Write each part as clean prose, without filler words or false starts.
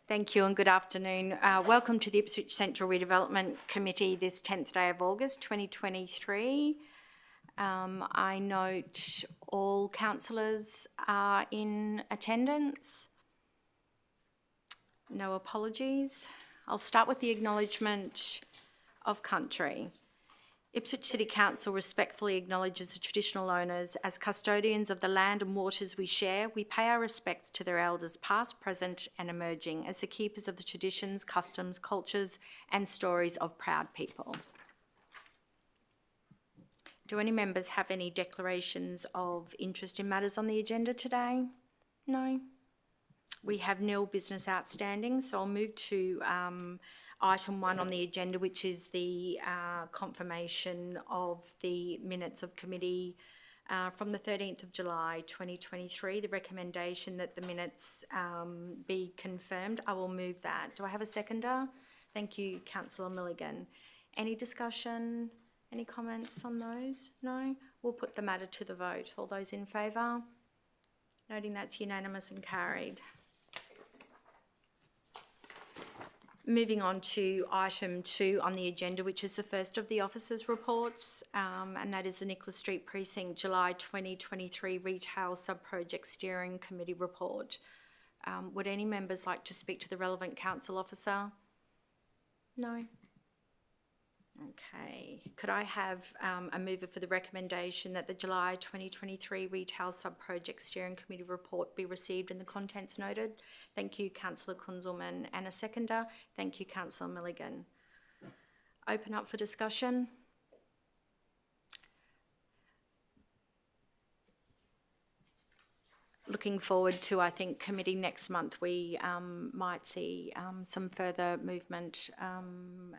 Thank you and good afternoon. Welcome to the Ipswich Central Redevelopment Committee this 10th day of August 2023. I note all councillors are in attendance. No apologies. I'll start with the acknowledgement of country. Ipswich City Council respectfully acknowledges the traditional owners as custodians of the land and waters we share. We pay our respects to their elders past, present and emerging as the keepers of the traditions, customs, cultures and stories of proud people. Do any members have any declarations of interest in matters on the agenda today? No? We have nil business outstanding, so I'll move to item 1 on the agenda, which is the confirmation of the minutes of committee from the 13th of July 2023, the recommendation that the minutes be confirmed. I will move that. Do I have a seconder? Thank you, Councillor Milligan. Any discussion, any comments on those? No? We'll put the matter to the vote. All those in favour? Noting that's unanimous and carried. Moving on to item 2 on the agenda, which is the first of the officers' reports, and that is the Nicholas Street Precinct July 2023 Retail Sub-Project Steering Committee report. Would any members like to speak to the relevant council officer? No? Okay. Could I have a mover for the recommendation that the July 2023 Retail Sub-Project Steering Committee report be received and the contents noted? Thank you, Councillor Kunzelman. And a seconder? Thank you, Councillor Milligan. Open up for discussion. Looking forward to, I think, committee next month. We might see some further movement,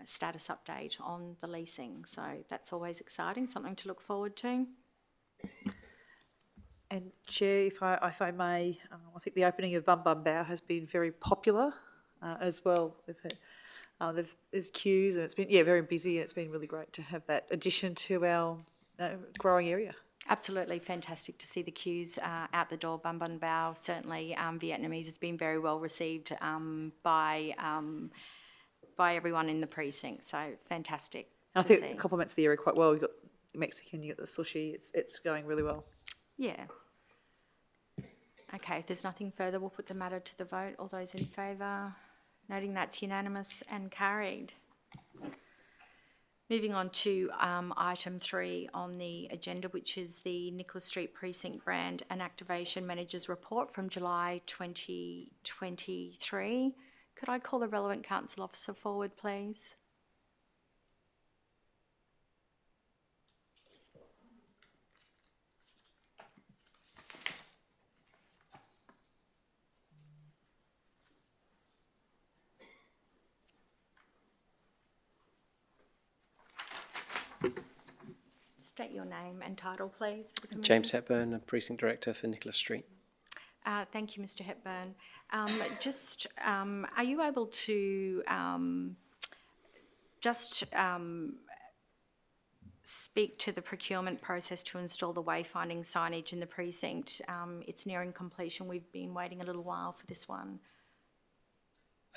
status update on the leasing. So that's always exciting, something to look forward to. And Chair, if I may, I think the opening of Bum Bum Bow has been very popular as well. There's queues and it's been very busy, and it's been really great to have that addition to our growing area. Absolutely fantastic to see the queues out the door. Bum Bum Bao, certainly Vietnamese has been very well received by everyone in the precinct. So fantastic. I think it complements the area quite well. We've got Mexican, you've got the sushi. It's going really well. Yeah. Okay, if there's nothing further, we'll put the matter to the vote. All those in favour? Noting that's unanimous and carried. Moving on to item 3 on the agenda, which is the Nicholas Street Precinct Brand and Activation Manager's Report from July 2023. Could I call the relevant council officer forward, please? State your name and title, please. For the committee. James Hepburn, Precinct Director for Nicholas Street. Thank you, Mr. Hepburn. Are you able to speak to the procurement process to install the wayfinding signage in the precinct? It's nearing completion. We've been waiting a little while for this one.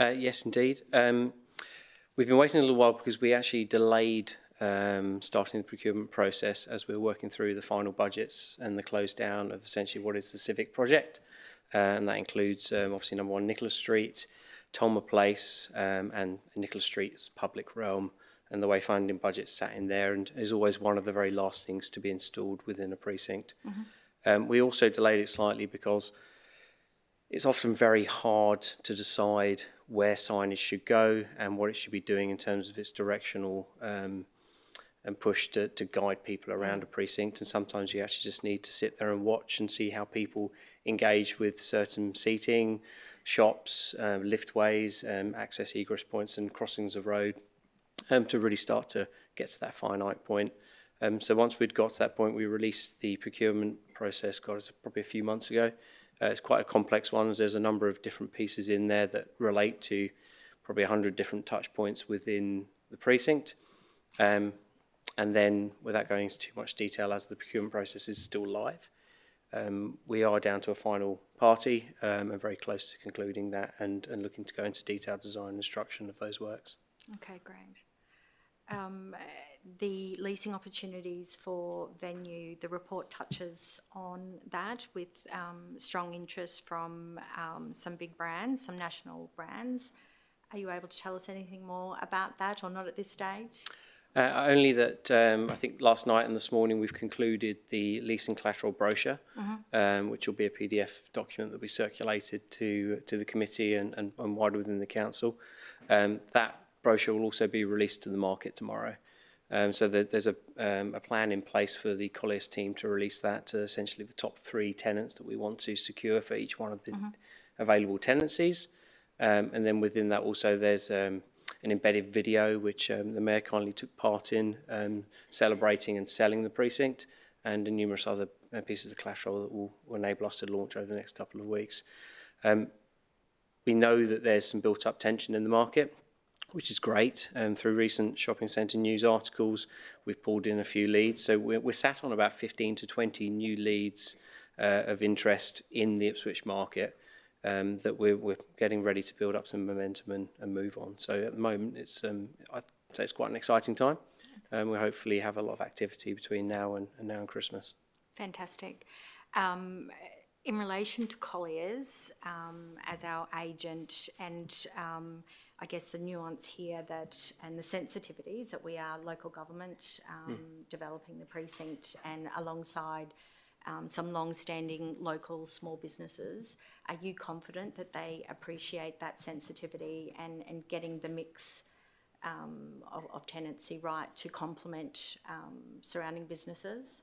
Yes, indeed. We've been waiting a little while because we actually delayed starting the procurement process as we're working through the final budgets and the close down of essentially what is the civic project. And that includes obviously number 1 Nicholas Street, Tolmer Place and Nicholas Street's public realm, and the wayfinding budget sat in there and is always one of the very last things to be installed within a precinct. Mm-hmm. We also delayed it slightly because it's often very hard to decide where signage should go and what it should be doing in terms of its directional and push to guide people around a precinct, and sometimes you actually just need to sit there and watch and see how people engage with certain seating, shops, liftways, access egress points and crossings of road to really start to get to that finite point. So once we'd got to that point, we released the procurement process, probably a few months ago. It's quite a complex one, as there's a number of different pieces in there that relate to probably 100 different touch points within the precinct. And then, without going into too much detail, as the procurement process is still live, We are down to a final party and very close to concluding that and looking to go into detailed design and instruction of those works. Okay, great. The leasing opportunities for venue, the report touches on that with strong interest from some big brands, some national brands. Are you able to tell us anything more about that, or not at this stage? Only that I think last night and this morning we've concluded the leasing collateral brochure, which will be a PDF document that will be circulated to the committee and wider within the council. That brochure will also be released to the market tomorrow. So there's a plan in place for the Colliers team to release that to essentially the top 3 tenants that we want to secure for each one of the available tenancies. And then within that also there's an embedded video which the Mayor kindly took part in, celebrating and selling the precinct, and numerous other pieces of collateral that will enable us to launch over the next couple of weeks. We know that there's some built-up tension in the market, which is great. Through recent shopping centre news articles, we've pulled in a few leads. So we're sat on about 15 to 20 new leads of interest in the Ipswich market that we're getting ready to build up some momentum and move on. So at the moment, I'd say it's quite an exciting time. We'll hopefully have a lot of activity between now and Christmas. Fantastic. In relation to Colliers as our agent, and I guess the nuance here and the sensitivities that we are local government developing the precinct, and alongside some long-standing local small businesses, are you confident that they appreciate that sensitivity and getting the mix of tenancy right to complement surrounding businesses?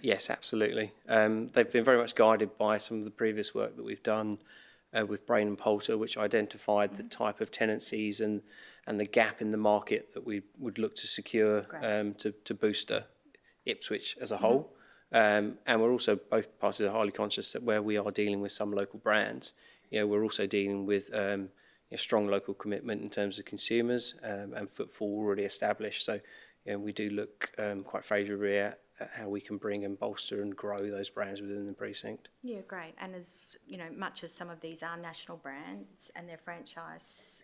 Yes, absolutely. They've been very much guided by some of the previous work that we've done with Brain and Poulter, which identified the type of tenancies and the gap in the market that we would look to secure to booster Ipswich as a whole. And we're also, both parties are highly conscious that where we are dealing with some local brands, we're also dealing with a strong local commitment in terms of consumers and footfall already established. So we do look quite favourably at how we can bring and bolster and grow those brands within the precinct. Yeah, great. And as much as some of these are national brands and they're franchises,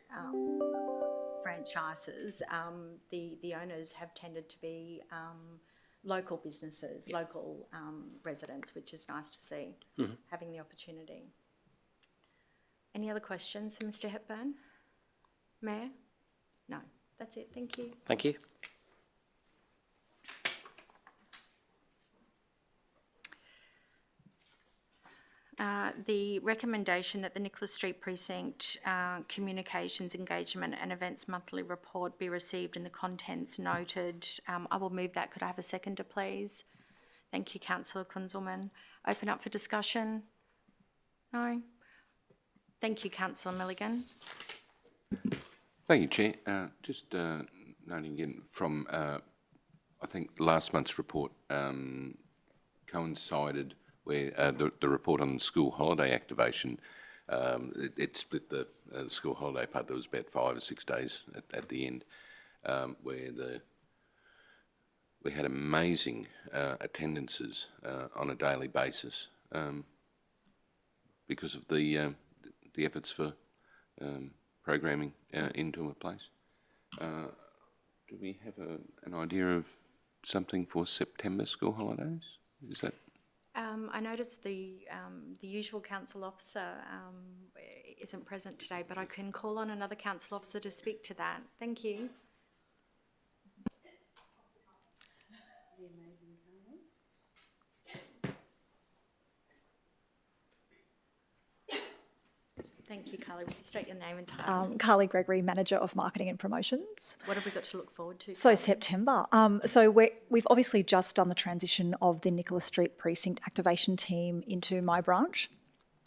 the owners have tended to be local businesses, local residents, which is nice to see, having the opportunity. Any other questions for Mr. Hepburn? Mayor? No, that's it. Thank you. Thank you. The recommendation that the Nicholas Street Precinct Communications, Engagement and Events Monthly Report be received and the contents noted. I will move that. Could I have a seconder, please? Thank you, Councillor Kunzelman. Open up for discussion? No? Thank you, Councillor Milligan. Thank you, Chair. Just noting again from, I think, last month's report coincided where the report on the school holiday activation, it split the school holiday part. There was about 5 or 6 days at the end where we had amazing attendances on a daily basis because of the efforts for programming into a place. Do we have an idea of something for September school holidays? Is that? I noticed the usual council officer isn't present today, but I can call on another council officer to speak to that. Thank you. Thank you, Carly. Would you state your name and title? Carly Gregory, Manager of Marketing and Promotions. What have we got to look forward to? So September. So we've obviously just done the transition of the Nicholas Street Precinct activation team into my branch.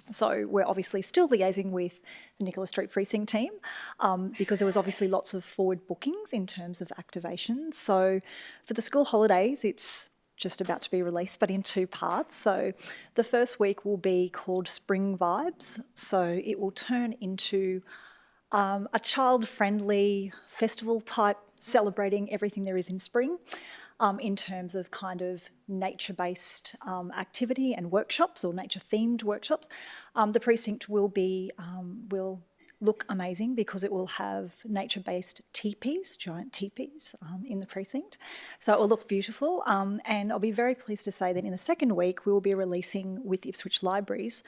So we're obviously still liaising with the Nicholas Street Precinct team because there was obviously lots of forward bookings in terms of activation. So for the school holidays, it's just about to be released, but in 2 parts. So the first week will be called Spring Vibes. So it will turn into a child-friendly festival type celebrating everything there is in spring in terms of kind of nature-based activity and workshops or nature-themed workshops. The precinct will look amazing because it will have nature-based teepees, giant teepees in the precinct. So it will look beautiful. And I'll be very pleased to say that in the second week, we will be releasing with Ipswich Libraries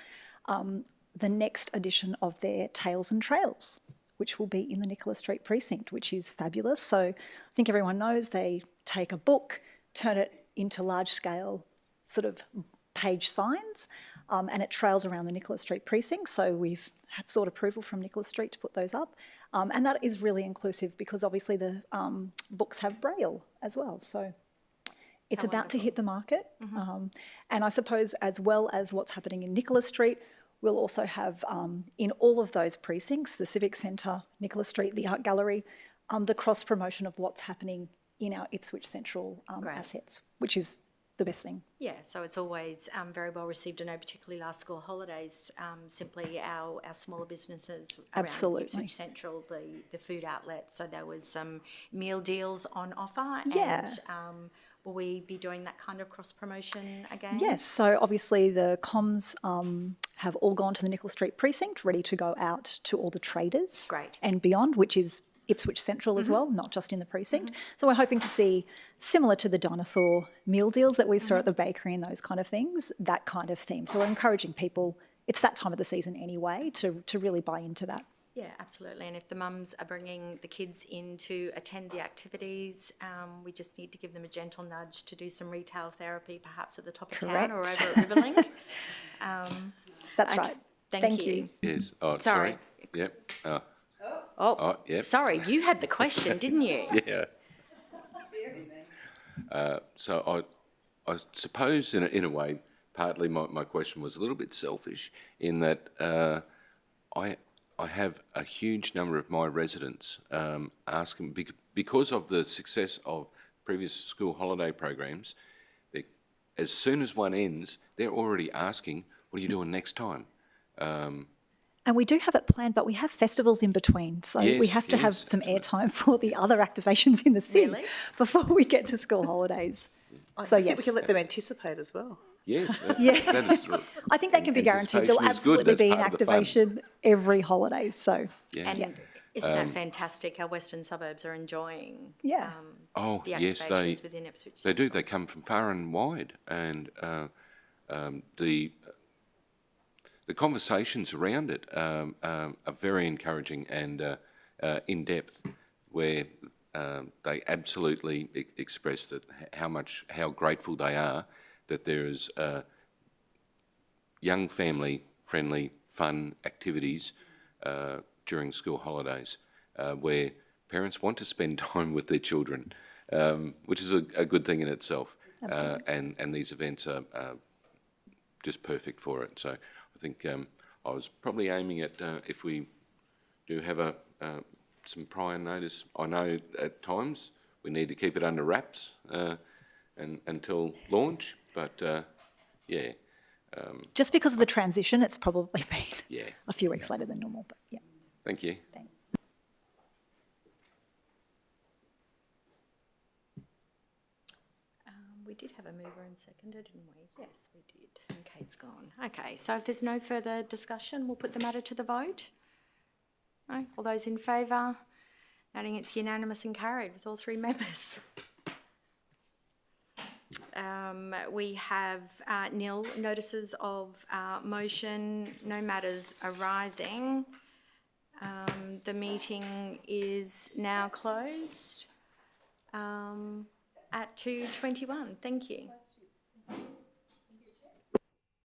the next edition of their Tales and Trails, which will be in the Nicola Street precinct, which is fabulous. So I think everyone knows they take a book, turn it into large-scale sort of page signs, and it trails around the Nicola Street precinct. So we've had sought approval from Nicola Street to put those up. And that is really inclusive because obviously the books have Braille as well. So it's about to hit the market. And I suppose as well as what's happening in Nicola Street, we'll also have in all of those precincts, the Civic Centre, Nicola Street, the Art Gallery, the cross-promotion of what's happening in our Ipswich Central assets, which is the best thing. Yeah, so it's always very well received. I know particularly last school holidays, simply our smaller businesses around Absolutely. Ipswich Central, the food outlet, so there was some meal deals on offer. Yeah. And will we be doing that kind of cross-promotion again? Yes, so obviously the comms have all gone to the Nicola Street precinct, ready to go out to all the traders Great. and beyond, which is Ipswich Central as well, not just in the precinct. So we're hoping to see, similar to the dinosaur meal deals that we saw at the bakery and those kind of things, that kind of theme. So we're encouraging people, it's that time of the season anyway, to really buy into that. Yeah, absolutely. And if the mums are bringing the kids in to attend the activities, we just need to give them a gentle nudge to do some retail therapy, perhaps at the top of town or over at Riverlink. That's Okay, right. thank you. Yes. Oh, Sorry. Yep. Oh, yep. sorry, you had the question, didn't you? Yeah. So I suppose in a way, partly my question was a little bit selfish in that I have a huge number of my residents asking, because of the success of previous school holiday programs, as soon as one ends, they're already asking, what are you doing next time? And we do have it planned, but we have festivals in between. So we Yes, have to have yes, some airtime for the other activations in the city Really? before we get to school holidays. I So think yes. we can let them anticipate as well. Yes. That is I think they can be guaranteed. There'll Anticipation is good, absolutely that's be an part of the fun. activation every holiday. So Yeah. And isn't that fantastic? Our western suburbs are enjoying yeah. Oh, the yes, activations within Ipswich. they do. They come from far and wide, and the conversations around it are very encouraging and in depth, where they absolutely express that how grateful they are that there is young family-friendly fun activities during school holidays, where parents want to spend time with their children, which is a good thing in itself. And these events are just perfect for it. So I think I was probably aiming at if we do have some prior notice. I know at times we need to keep it under wraps and until launch, but yeah. Just because of the transition, it's probably been Yeah. a few weeks later than normal. But yeah. Thank you. Thanks. We did have a mover and seconder, didn't we? Yes, we did. And Kate's gone. Okay, so if there's no further discussion, we'll put the matter to the vote. No? All those in favour? Noting it's unanimous and carried with all three members. We have nil notices of motion, no matters arising. The meeting is now closed at 2:21. Thank you.